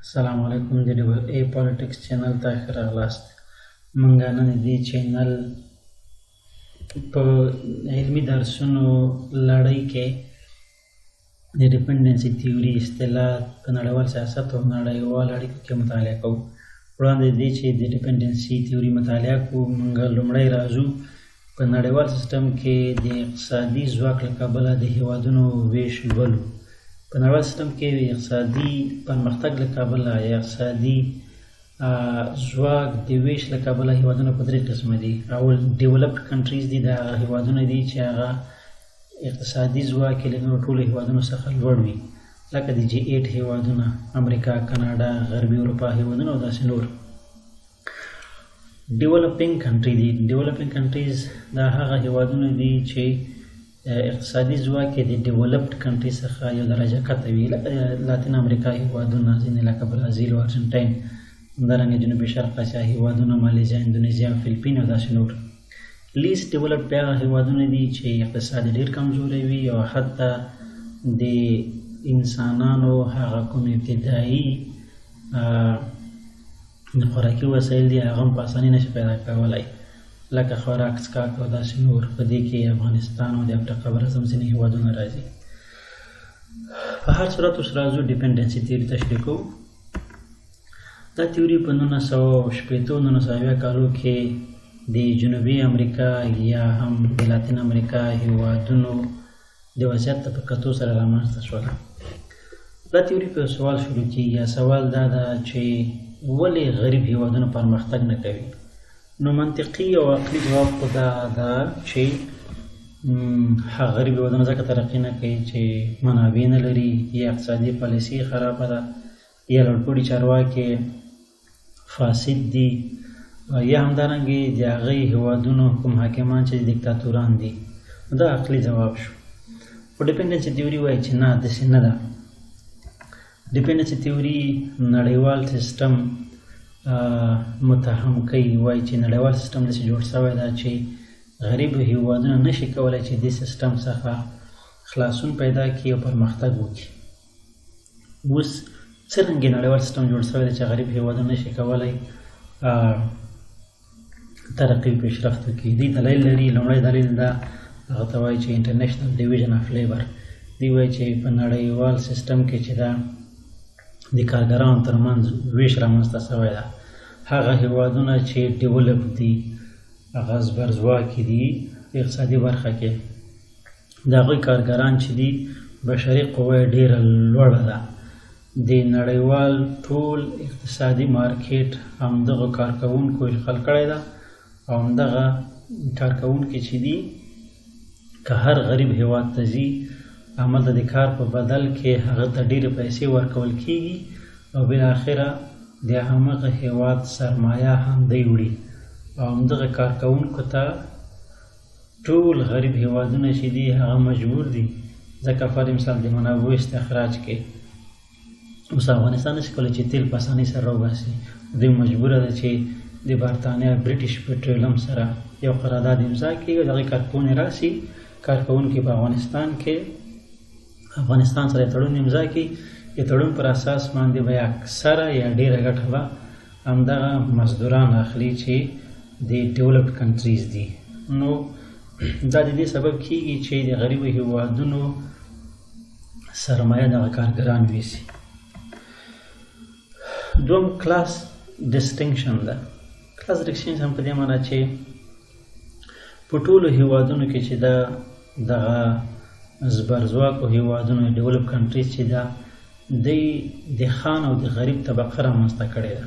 السلام علیکم د ډبل ای پالیټکس چینل ته ښه راغلاست. موږ نن د دې چینل په علمي درسونو لړۍ کې د ډیپنډنسي تیوري اصطلاح په نړیوال سیاست او نړیوال اړیکو کې مطالعه کوو. وړاندې د دې چې د ډیپنډنسي تیوري مطالعه کوو، موږ لومړی راځو په نړیوال سیستم کې د اقتصادي ځواک له کبله د هیوادونو ویش لولو. په نړیوال سیستم کې د اقتصادي پرمختګ له کبله یا اقتصادي ځواک د ویش له کبله هیوادونه په درې قسمه دي. اول ډیولپډ کنټریز دي، دا هغه هیوادونه دي چې هغه اقتصادي ځواک یې له نورو ټولو هیوادونو څخه لوړ وي، لکه د جی 8 هیوادونه، امریکا، کاناډا، غربي اروپا هیوادونه او داسې نور. ډیولپینګ کنټری دي. ډیولپینګ کنټریز دا هغه هیوادونه دي چې اقتصادي ځواک یې د ډیولپډ کنټري څخه یو درجه کته وي، لکه لاتین امریکا هیوادونه ځینې لکه برازیل او ارجنټاین، همدارنګه جنوبي شرق اسیا هیوادونه، مالیزیا، اندونیزیا، فلپین او داسې نور. لیست ډیولپډ بیا هغه هیوادونه دي چې اقتصاد ډېر کمزوری وي او حتی د انسانانو هغه کوم ابتدایي خوراکي وسایل دي هغه هم په اسانۍ نشي پیدا کولی، لکه خوراک، څښاک او داسې نور. په دې کې افغانستان او د افریقا برعظم ځینې هیوادونه راځي. په هر صورت اوس راځو ډیپنډنسي تیوري تشریح کوو. دا تیوري په 1960-1970 کالو کې د جنوبي امریکا یا هم د لاتین امریکا هیوادونو د وضعیت ته په کتو سره رامنځته شوله. دا تیوري په سوال شروع کېږي. سوال دا ده چې ولې غریب هیوادونه پرمختګ نه کوي؟ نو منطقي او عقلي جواب خو دا ده چې هغه غریب هیوادونه ځکه ترقي نه کوي چې منابع نه لري، یا اقتصادي پالیسي خرابه ده، یا لوړپوړي چارواکي فاسد دي، یا همدارنګې د هغې هیوادونو کوم حاکمان چې دیکتاتوران دي. دا عقلي ځواب شو. خو ډیپنډنسي تیوري وایي چې نه، داسې نه ده. ډیپنډنسي تیوري نړیوال سیستم متهم کوي، وایي چې نړیوال سیستم داسې جوړ شوی ده چې غریب هیوادونه نشي کولی چې دې سیستم څخه خلاصون پیدا کړي او پرمختګ وکړي. اوس څرنګه نړیوال سیستم جوړ شوی دی چې غریب هیوادونه نشي کولی ترقي او پیشرفت وکړي؟ دوی دلیل لري. لومړی دلیل دا هغه ته وایي چې انټرنیشنل ډیویژن اف لیبر. دوی وایي چې په نړیوال سیستم کې چې دا د کارګرانو ترمنځ ویش رامنځته شوی ده، هغه هیوادونه چې ډیولپ دي، هغه زبرځواکي دي په اقتصادي برخه کې، د هغوی کارګران چې دي بشري قوه یې ډېره لوړه ده. د نړیوال ټول اقتصادي مارکیټ همدغه کارکوونکو اشغال کړی ده، او همدغه کارکوونکي چې دي که هر غریب هیواد ته ځي، هملته د کار په بدل کې هغه ته ډېرې پیسې ورکول کېږي، او بالاخره د همغه هیواد سرمایه هم دی وړي، او همدغه کارکوونکو ته ټول غریب هیوادونه چې دي هغه مجبور دي، ځکه پر مثال د منابعو استخراج کې اوس افغانستان نشي کولی چې تیل په اسانۍ سره راوباسي. دوی مجبوره ده چې د برطانیا بریټیش پټرولیم سره یو قرارداد امضا کړي او د هغې کارکوونکي راسي، کارکوونکي په افغانستان کې افغانستان سره تړون امضا کړي. د تړون پر اساس باندې به اکثره یا ډېره ګټه به همدغه مزدوران اخلي چې د ډیولپډ کنټریز دي. نو دا د دې سبب کېږي چې د غریبو هیوادونو سرمایه دغه کارګران ویسي. دوم کلاس ډسټینکشن ده. کلاس ډسټینکشن په دې معنی چې په ټولو هیوادونو کې چې دغه زبرځواکو هیوادونو ډیولپ کنټریز چې ده، دوی د خان او د غریب طبقه رامنځته کړې ده.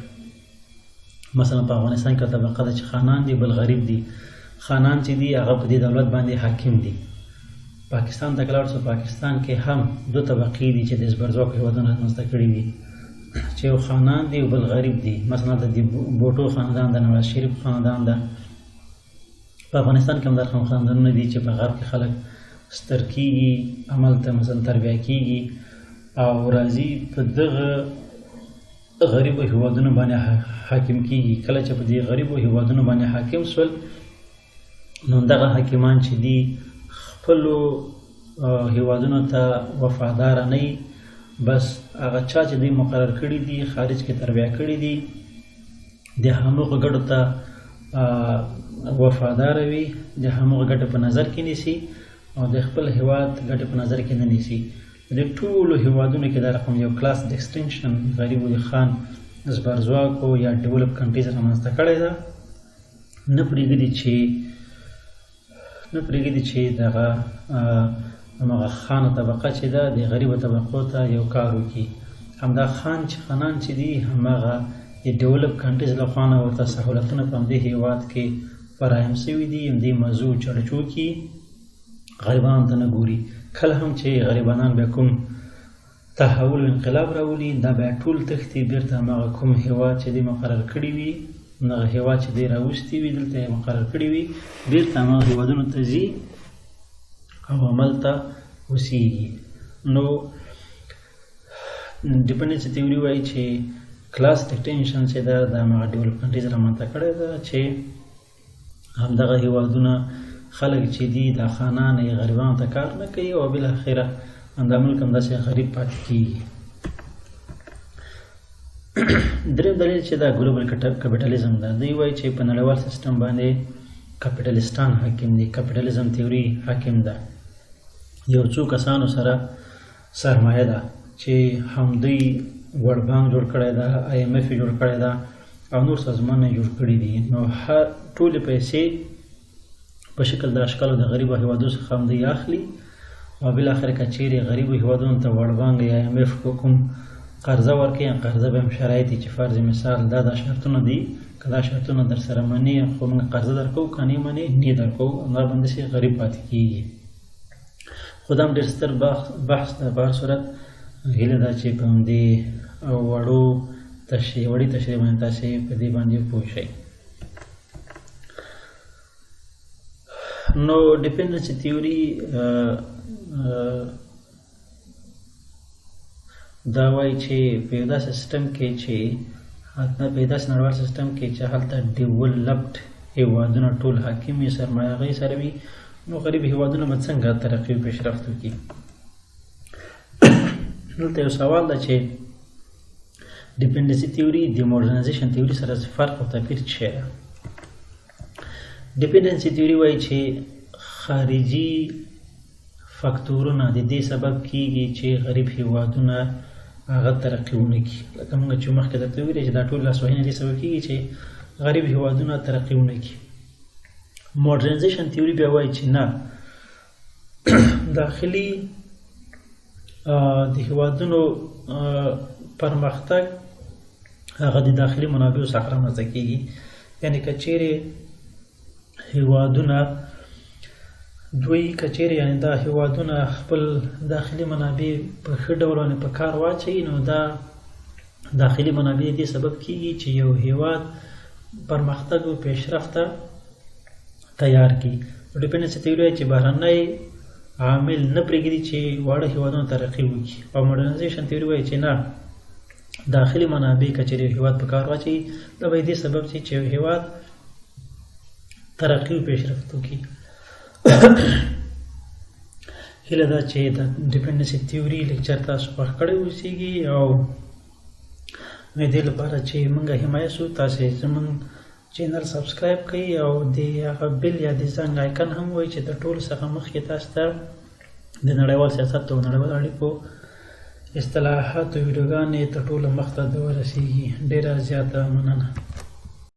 مثلا په افغانستان کې طبقه ده چې خانان دي بل غریب دي. خانان چې دي هغه په دې دولت باندې حاکم دي. پاکستان ته که لاړ شو، پاکستان کې هم دو طبقې دي چې د زبرځواکو هیوادونو رامنځته کړي دي، چې یو خانان دي او بل غریب دي. مثلا د بوټو خاندان ده، نواز شریف خاندان ده. په افغانستان کې هم دا خاندانونه دي چې په غرب کې خلک ستر کېږي، عمل ته مثلا تربیه کېږي، او راځي په دغه غریبو هیوادونو باندې حاکم کېږي. کله چې په دې غریبو هیوادونو باندې حاکم شول، نو دغه حاکمان چې دي خپلو هیوادونو ته وفادار نه وي، بس هغه چا چې دوی مقرر کړي دي خارج کې تربیه کړي دي د همغو ګټو ته وفادار وي، د همغو ګټو په نظر کې نیسي او د خپل هیواد ګټې په نظر کې نه نیسي. د ټولو هیوادونو کې دا رقم یو کلاس د ایکسټنشن غریب ولي خان زبرځواکو یا ډیولپ کنټریز رامنځته کړې ده. نه پرېږدي چې دغه همغه خانه طبقه چې ده د غریبو طبقو ته یو کار وکړي. همدا خانان چې دي همغه د ډیولپ کنټریز له خوا نه ورته سهولتونه په همدې هیواد کې فراهم شوي دي، همدې موضوع چړچوکي غریبانو ته نه ګوري. کله هم چې غریبانان بیا کوم تحول و انقلاب راولي دا بیا ټول تښتي بیرته همغه کوم هیواد چې دوی مقرر کړي وي، همغه هیواد چې دوی راوستي وي دلته یې مقرر کړي وي بیرته همغه هیوادونو ته ځي او هملته اوسیږي. نو ډیپنډنسي تیوري وایي چې کلاس ایکسټنشن چې ده د همغه ډیولپ کنټریز رامنځته کړې ده چې همدغه هیوادونه خلک چې دي دا خانان یې غریبانو ته کار نه کوي او بالاخره همدا ملک همداسې غریب پاتې کېږي. دریم دلیل چې دا ګلوبل کپیټالیزم ده. دوی وایي چې په نړیوال سیستم باندې کپیټالیستان حاکم دي، کپیټالیزم تیوري حاکم ده. یو څو کسانو سره سرمایه ده چې هم دوی ورلډ بانک جوړ کړی ده، IMF جوړ کړی ده او نور سازمانونه جوړ کړي دي. نو ټولې پیسې په شکل د اشکالو د غریبو هیوادو څخه هم دوی اخلي او بالاخره که چیرې غریبو هیوادونو ته ورلډ بانک یا IMF کوم قرضه ورکوي، قرضه به هم شرایط چې فرض مثال دا شرطونه دي، که دا شرطونه در سره منې خو موږ قرضه درکوو، که نه منې نه درکوو، همدا باندې غریب پاتې کېږي. خو دا هم ډېر ستر بحث ده. په هر صورت هیله ده چې په همدې وړې تشریح باندې تاسې په دې باندې پوه شئ. نو ډیپنډنسي تیوري دا وایي چې په یو داسې سیسټم کې چې په یو داسې نړیوال سیسټم کې چې هلته ډیولپډ هیوادونه ټول حاکم وي، سرمایه هغوی سره وي، نو غریب هیوادونه به څنګه ترقي او پیشرفت وکړي. دلته یو سوال ده چې ډیپنډنسي تیوري د موډرنایزیشن تیوري سره فرق او توپیر څه دی؟ ډیپنډنسي تیوري وایي چې خارجي فاکتورونه د دې سبب کیږي چې غریب هیوادونه هغه ترقي ونه کړي. لکه موږ چې مخکې درته ویلي چې دا ټول لاسوهنې دې سبب کیږي چې غریب هیوادونه ترقي ونه کړي. موډرنایزیشن تیوري بیا وایي چې نه، داخلي د هیوادونو پرمختګ هغه د داخلي منابعو څخه رامنځته کیږي. یعنې که چیرې هیوادونه یعنې دا هیوادونه خپل داخلي منابع په ښه ډول باندې په کار واچوي، نو دا داخلي منابع دې سبب کیږي چې یو هیواد پرمختګ او پیشرفت ته تیار کړي. ډیپنډنسي تیوري وایي چې بهرنی عامل نه پرېږدي چې واړه هیوادونه ترقي وکړي. او موډرنایزیشن تیوري وایي چې نه، داخلي منابع که چیرې هیواد په کار واچوي دا به دې سبب شي چې یو هیواد ترقي او پیشرفت وکړي. هیله ده چې د ډیپنډنسي تیوري لیکچر تاسو خوښ کړی اوسیږي او د دې لپاره چې موږ حمایه شو تاسې زموږ چینل سبسکرایب کړئ او د هغه بیل یا د زنګ آیکن هم وایي چې د ټولو څخه مخکې تاسو ته د نړیوال سیاست او نړیوال اړیکو اصطلاحات او ویډیوګانې تر ټولو مخته ورسیږي. ډېره زیاته مننه.